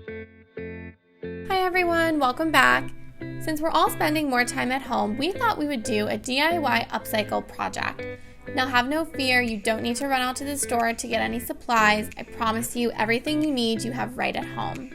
Hi everyone, welcome back. Since we're all spending more time at home, we thought we would do a DIY upcycle project. Now have no fear, you don't need to run out to the store to get any supplies. I promise you everything you need you have right at home.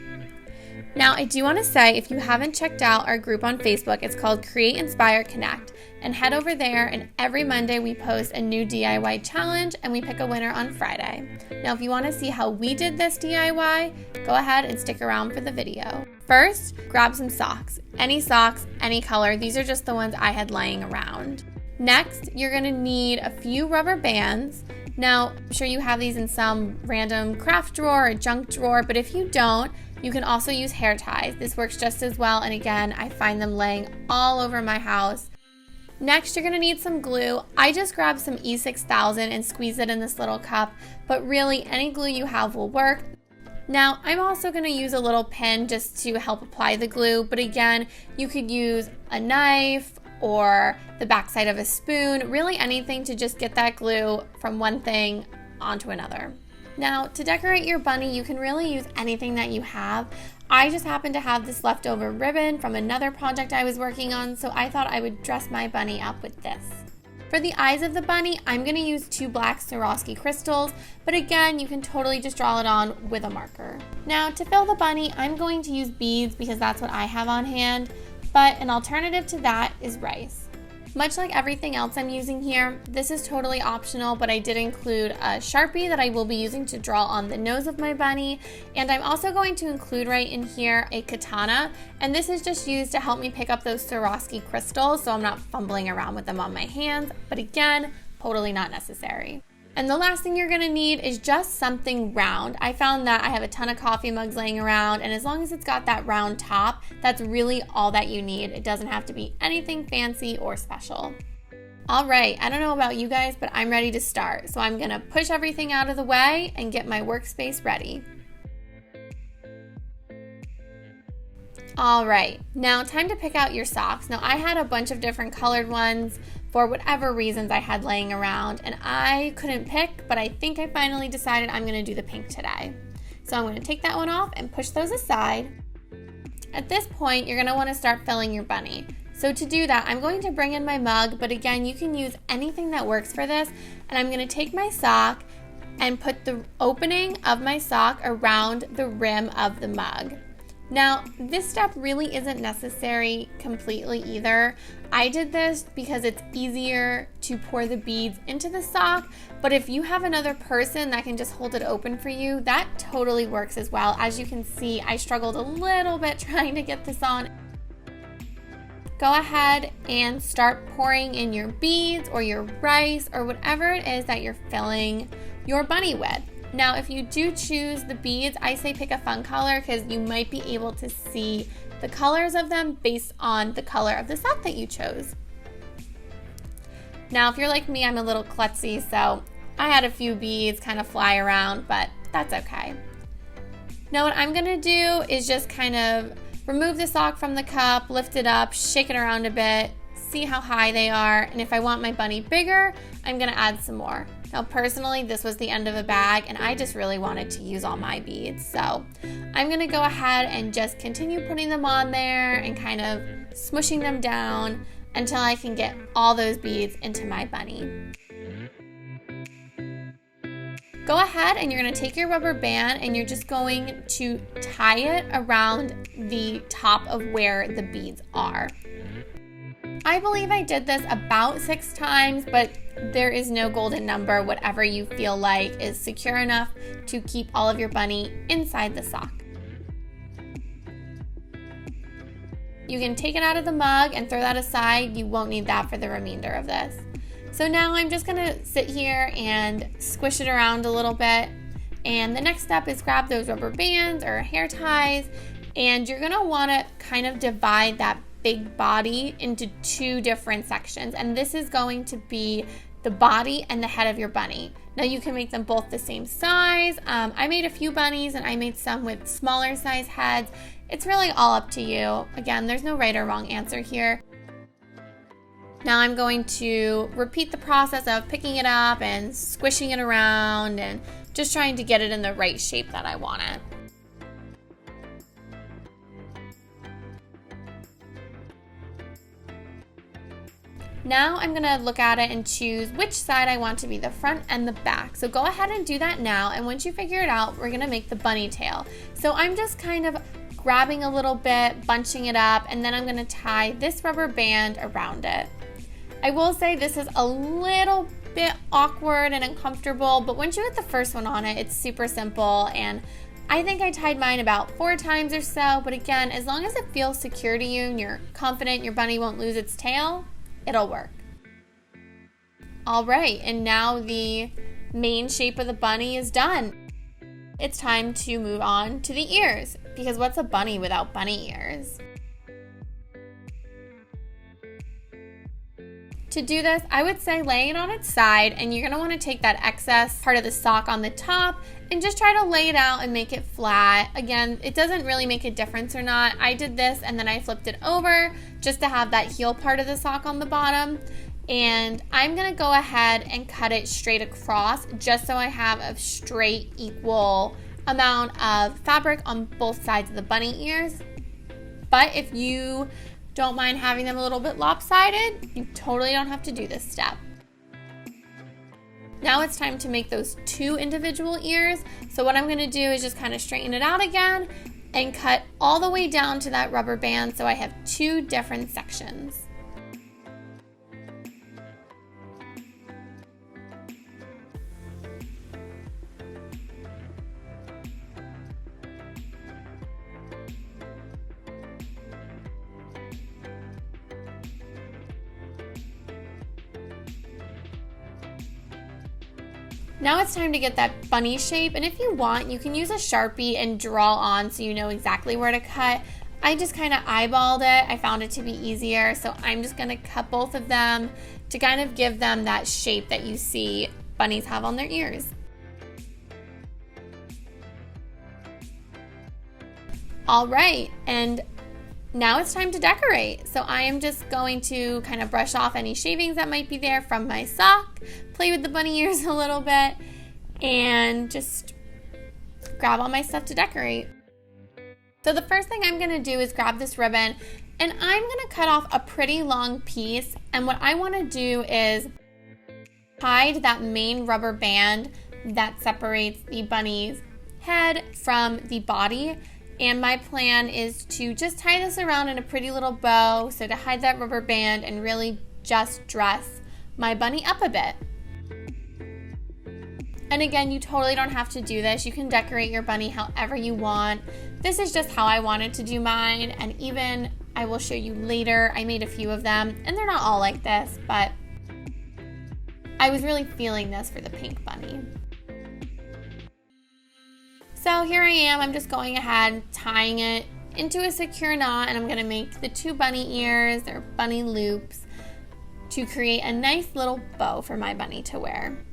Now I do want to say, if you haven't checked out our group on Facebook, it's called Create, Inspire, Connect, and head over there, and every Monday we post a new DIY challenge and we pick a winner on Friday. Now if you want to see how we did this DIY, go ahead and stick around for the video. First, grab some socks. Any color. These are just the ones I had laying around. Next, you're going to need a few rubber bands. Now, I'm sure you have these in some random craft drawer or junk drawer, but if you don't, you can also use hair ties. This works just as well, and again, I find them laying all over my house. Next, you're going to need some glue. I just grabbed some E6000 and squeezed it in this little cup, but really any glue you have will work. Now, I'm also going to use a little pin just to help apply the glue, but again, you could use a knife or the backside of a spoon, really anything to just get that glue from one thing onto another. Now, to decorate your bunny, you can really use anything that you have. I just happen to have this leftover ribbon from another project I was working on, so I thought I would dress my bunny up with this. For the eyes of the bunny, I'm going to use 2 black Swarovski crystals, but again, you can totally just draw it on with a marker. Now, to fill the bunny, I'm going to use beads because that's what I have on hand, but an alternative to that is rice. Much like everything else I'm using here, this is totally optional, but I did include a Sharpie that I will be using to draw on the nose of my bunny, and I'm also going to include right in here a katana, and this is just used to help me pick up those Swarovski crystals so I'm not fumbling around with them on my hands, but again, totally not necessary. And the last thing you're going to need is just something round. I found that I have a ton of coffee mugs laying around, and as long as it's got that round top, that's really all that you need. It doesn't have to be anything fancy or special. All right, I don't know about you guys, but I'm ready to start. So I'm going to push everything out of the way and get my workspace ready. All right, now time to pick out your socks. Now I had a bunch of different colored ones for whatever reasons I had laying around, and I couldn't pick, but I think I finally decided I'm going to do the pink today. So I'm going to take that one off and push those aside. At this point, you're going to want to start filling your bunny. So to do that, I'm going to bring in my mug, but again, you can use anything that works for this, and I'm going to take my sock and put the opening of my sock around the rim of the mug. Now, this step really isn't necessary completely either. I did this because it's easier to pour the beads into the sock, but if you have another person that can just hold it open for you, that totally works as well. As you can see, I struggled a little bit trying to get this on. Go ahead and start pouring in your beads or your rice or whatever it is that you're filling your bunny with. Now, if you do choose the beads, I say pick a fun color because you might be able to see the colors of them based on the color of the sock that you chose. Now, if you're like me, I'm a little klutzy, so I had a few beads kind of fly around, but that's okay. Now, what I'm gonna do is just kind of remove the sock from the cup, lift it up, shake it around a bit, see how high they are, and if I want my bunny bigger, I'm gonna add some more. Now personally, this was the end of a bag and I just really wanted to use all my beads. So I'm gonna go ahead and just continue putting them on there and kind of smushing them down until I can get all those beads into my bunny. Go ahead and you're gonna take your rubber band and you're just going to tie it around the top of where the beads are. I believe I did this about 6 times, but there is no golden number. Whatever you feel like is secure enough to keep all of your bunny inside the sock. You can take it out of the mug and throw that aside. You won't need that for the remainder of this. So now I'm just gonna sit here and squish it around a little bit. And the next step is grab those rubber bands or hair ties, and you're gonna wanna kind of divide that big body into 2 different sections, and this is going to be the body and the head of your bunny. Now you can make them both the same size. I made a few bunnies and I made some with smaller size heads. It's really all up to you. Again, there's no right or wrong answer here. Now I'm going to repeat the process of picking it up and squishing it around and just trying to get it in the right shape that I want it. Now I'm gonna look at it and choose which side I want to be the front and the back. So go ahead and do that now, and once you figure it out, we're gonna make the bunny tail. So I'm just kind of grabbing a little bit, bunching it up, and then I'm gonna tie this rubber band around it. I will say this is a little bit awkward and uncomfortable, but once you get the first one on it, it's super simple, and I think I tied mine about 4 times or so, but again, as long as it feels secure to you and you're confident your bunny won't lose its tail, it'll work. All right, and now the main shape of the bunny is done. It's time to move on to the ears, because what's a bunny without bunny ears? To do this, I would say lay it on its side, and you're gonna wanna take that excess part of the sock on the top and just try to lay it out and make it flat. Again, it doesn't really make a difference or not. I did this and then I flipped it over just to have that heel part of the sock on the bottom. And I'm gonna go ahead and cut it straight across just so I have a straight equal amount of fabric on both sides of the bunny ears. But if you don't mind having them a little bit lopsided, you totally don't have to do this step. Now it's time to make those 2 individual ears. So what I'm gonna do is just kind of straighten it out again and cut all the way down to that rubber band so I have 2 different sections. Now it's time to get that bunny shape, and if you want, you can use a Sharpie and draw on so you know exactly where to cut. I just kind of eyeballed it. I found it to be easier, so I'm just gonna cut both of them to kind of give them that shape that you see bunnies have on their ears. All right, and now it's time to decorate. So I am just going to kind of brush off any shavings that might be there from my sock, play with the bunny ears a little bit, and just grab all my stuff to decorate. So the first thing I'm gonna do is grab this ribbon, and I'm gonna cut off a pretty long piece, and what I wanna do is hide that main rubber band that separates the bunny's head from the body. And my plan is to just tie this around in a pretty little bow, so to hide that rubber band and really just dress my bunny up a bit. And again, you totally don't have to do this. You can decorate your bunny however you want. This is just how I wanted to do mine, and even I will show you later. I made a few of them, and they're not all like this, but I was really feeling this for the pink bunny. So here I am, I'm just going ahead, tying it into a secure knot, and I'm gonna make the 2 bunny ears or bunny loops to create a nice little bow for my bunny to wear.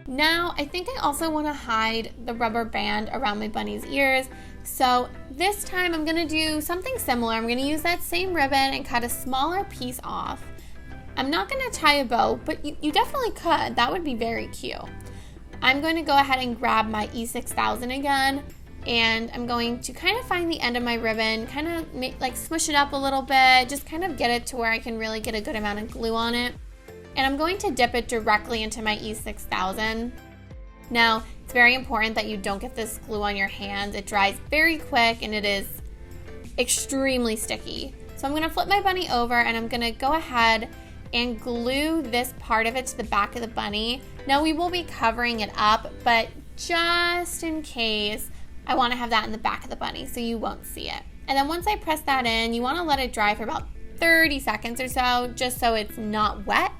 Now, I think I also wanna hide the rubber band around my bunny's ears. So this time I'm gonna do something similar. I'm gonna use that same ribbon and cut a smaller piece off. I'm not gonna tie a bow, but you definitely could. That would be very cute. I'm going to go ahead and grab my E6000 again, and I'm going to kind of find the end of my ribbon, kind of like smush it up a little bit, just kind of get it to where I can really get a good amount of glue on it. And I'm going to dip it directly into my E6000. Now, it's very important that you don't get this glue on your hands. It dries very quick and it is extremely sticky. So I'm gonna flip my bunny over and I'm gonna go ahead and glue this part of it to the back of the bunny. Now we will be covering it up, but just in case, I wanna have that in the back of the bunny so you won't see it. And then once I press that in, you wanna let it dry for about 30 seconds or so, just so it's not wet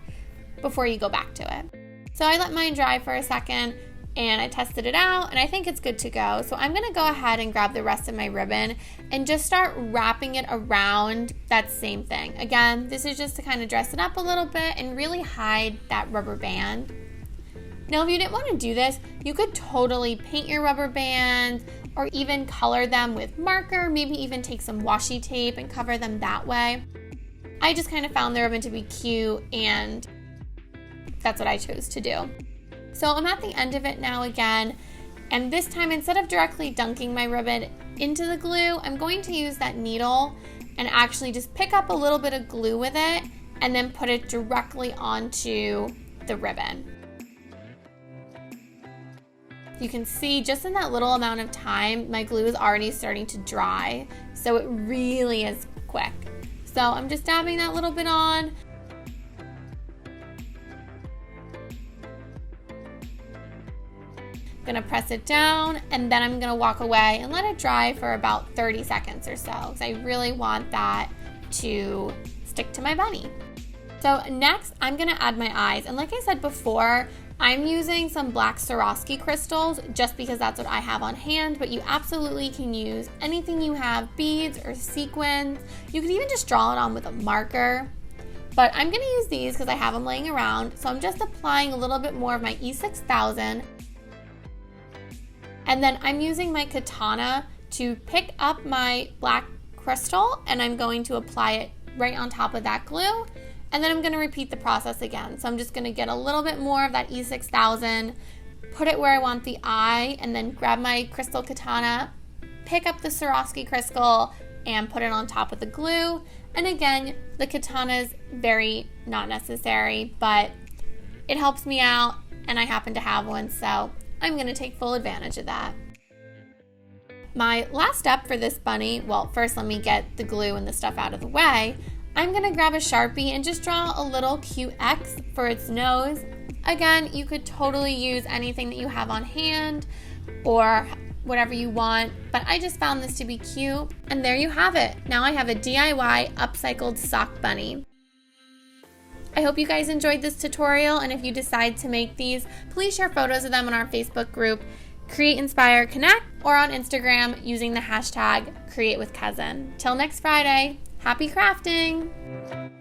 before you go back to it. So I let mine dry for a second and I tested it out and I think it's good to go. So I'm gonna go ahead and grab the rest of my ribbon and just start wrapping it around that same thing. Again, this is just to kind of dress it up a little bit and really hide that rubber band. Now, if you didn't want to do this, you could totally paint your rubber bands or even color them with marker, maybe even take some washi tape and cover them that way. I just kind of found the ribbon to be cute and that's what I chose to do. So I'm at the end of it now again, and this time instead of directly dunking my ribbon into the glue, I'm going to use that needle and actually just pick up a little bit of glue with it and then put it directly onto the ribbon. You can see just in that little amount of time, my glue is already starting to dry, so it really is quick. So I'm just dabbing that little bit on. Gonna press it down, and then I'm gonna walk away and let it dry for about 30 seconds or so, because I really want that to stick to my bunny. So next, I'm gonna add my eyes, and like I said before, I'm using some black Swarovski crystals just because that's what I have on hand, but you absolutely can use anything you have, beads or sequins. You can even just draw it on with a marker. But I'm gonna use these because I have them laying around, so I'm just applying a little bit more of my E6000. And then I'm using my katana to pick up my black crystal, and I'm going to apply it right on top of that glue. And then I'm gonna repeat the process again. So I'm just gonna get a little bit more of that E6000, put it where I want the eye, and then grab my crystal katana, pick up the Swarovski crystal, and put it on top of the glue. And again, the katana is very not necessary, but it helps me out, and I happen to have one, so I'm gonna take full advantage of that. My last step for this bunny, well, first let me get the glue and the stuff out of the way. I'm gonna grab a Sharpie and just draw a little cute X for its nose. Again, you could totally use anything that you have on hand or whatever you want, but I just found this to be cute. And there you have it. Now I have a DIY upcycled sock bunny. I hope you guys enjoyed this tutorial, and if you decide to make these, please share photos of them on our Facebook group, Create, Inspire, Connect, or on Instagram using the hashtag CreateWithCousin. Till next Friday, happy crafting!